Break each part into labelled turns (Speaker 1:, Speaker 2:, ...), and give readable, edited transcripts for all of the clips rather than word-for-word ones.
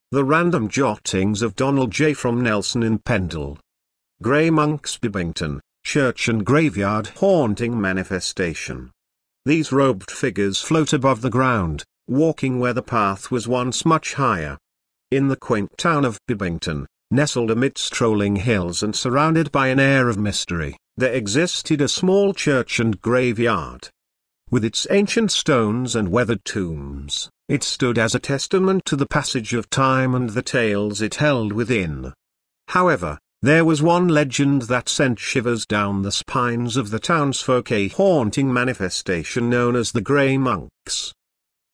Speaker 1: The Random Jottings of Donald J. from Nelson in Pendle. Grey Monks, Bebington, Church and Graveyard Haunting Manifestation. These robed figures float above the ground, walking where the path was once much higher. In the quaint town of Bebington, nestled amidst rolling hills and surrounded by an air of mystery, there existed a small church and graveyard. With its ancient stones and weathered tombs, it stood as a testament to the passage of time and the tales it held within. However, there was one legend that sent shivers down the spines of the townsfolk, a haunting manifestation known as the Grey Monks.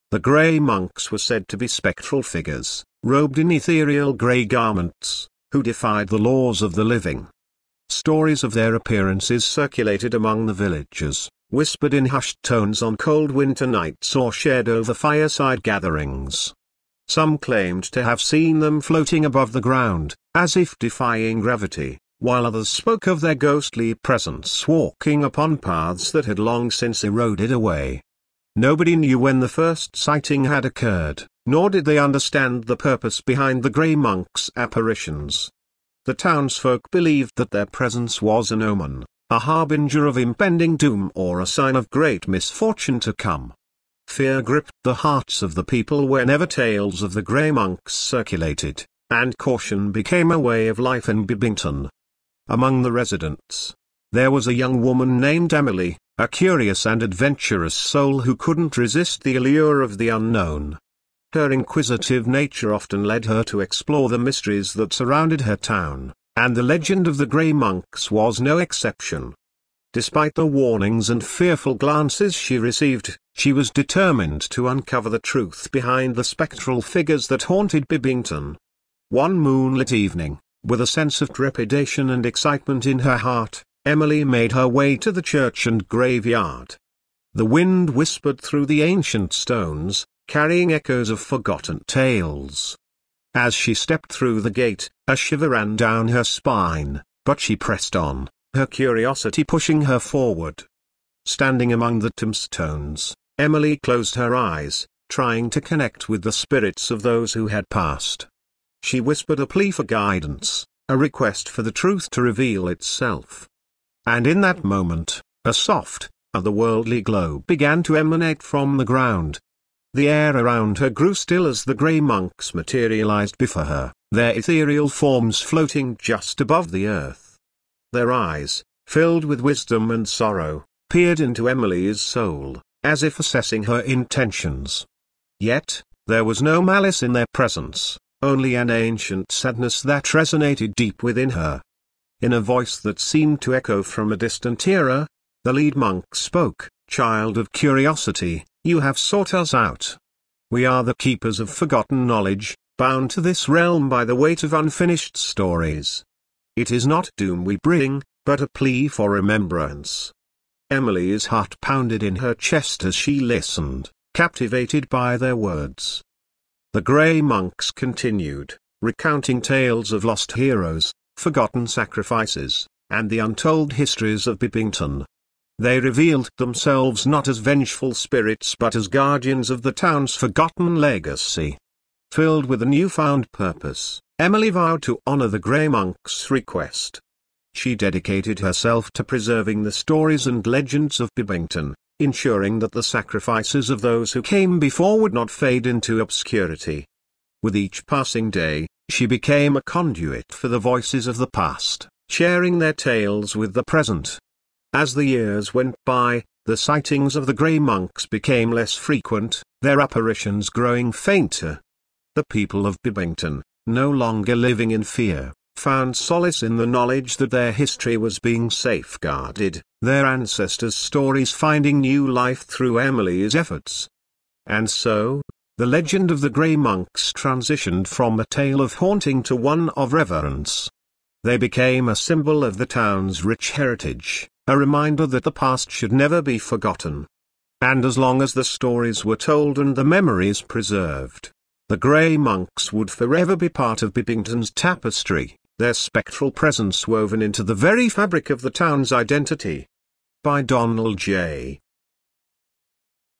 Speaker 1: The Grey Monks were said to be spectral figures, robed in ethereal grey garments, who defied the laws of the living. Stories of their appearances circulated among the villagers, whispered in hushed tones on cold winter nights or shared over fireside gatherings. Some claimed to have seen them floating above the ground, as if defying gravity, while others spoke of their ghostly presence walking upon paths that had long since eroded away. Nobody knew when the first sighting had occurred, nor did they understand the purpose behind the Grey Monks' apparitions. The townsfolk believed that their presence was an omen, a harbinger of impending doom or a sign of great misfortune to come. Fear gripped the hearts of the people whenever tales of the Grey Monks circulated, and caution became a way of life in Bebington. Among the residents, there was a young woman named Emily, a curious and adventurous soul who couldn't resist the allure of the unknown. Her inquisitive nature often led her to explore the mysteries that surrounded her town, and the legend of the Grey Monks was no exception. Despite the warnings and fearful glances she received, she was determined to uncover the truth behind the spectral figures that haunted Bebington. One moonlit evening, with a sense of trepidation and excitement in her heart, Emily made her way to the church and graveyard. The wind whispered through the ancient stones, carrying echoes of forgotten tales. As she stepped through the gate, a shiver ran down her spine, but she pressed on, her curiosity pushing her forward. Standing among the tombstones, Emily closed her eyes, trying to connect with the spirits of those who had passed. She whispered a plea for guidance, a request for the truth to reveal itself. And in that moment, a soft, otherworldly glow began to emanate from the ground. The air around her grew still as the Grey Monks materialized before her, their ethereal forms floating just above the earth. Their eyes, filled with wisdom and sorrow, peered into Emily's soul, as if assessing her intentions. Yet, there was no malice in their presence, only an ancient sadness that resonated deep within her. In a voice that seemed to echo from a distant era, the lead monk spoke, "Child of curiosity, you have sought us out. We are the keepers of forgotten knowledge, bound to this realm by the weight of unfinished stories. It is not doom we bring, but a plea for remembrance." Emily's heart pounded in her chest as she listened, captivated by their words. The Grey Monks continued, recounting tales of lost heroes, forgotten sacrifices, and the untold histories of Bebington. They revealed themselves not as vengeful spirits but as guardians of the town's forgotten legacy. Filled with a newfound purpose, Emily vowed to honor the Grey Monks' request. She dedicated herself to preserving the stories and legends of Bebington, ensuring that the sacrifices of those who came before would not fade into obscurity. With each passing day, she became a conduit for the voices of the past, sharing their tales with the present. As the years went by, the sightings of the Grey Monks became less frequent, their apparitions growing fainter. The people of Bebington, no longer living in fear, found solace in the knowledge that their history was being safeguarded, their ancestors' stories finding new life through Emily's efforts. And so, the legend of the Grey Monks transitioned from a tale of haunting to one of reverence. They became a symbol of the town's rich heritage, a reminder that the past should never be forgotten. And as long as the stories were told and the memories preserved, the Grey Monks would forever be part of Bebington's tapestry, their spectral presence woven into the very fabric of the town's identity. By Donald J.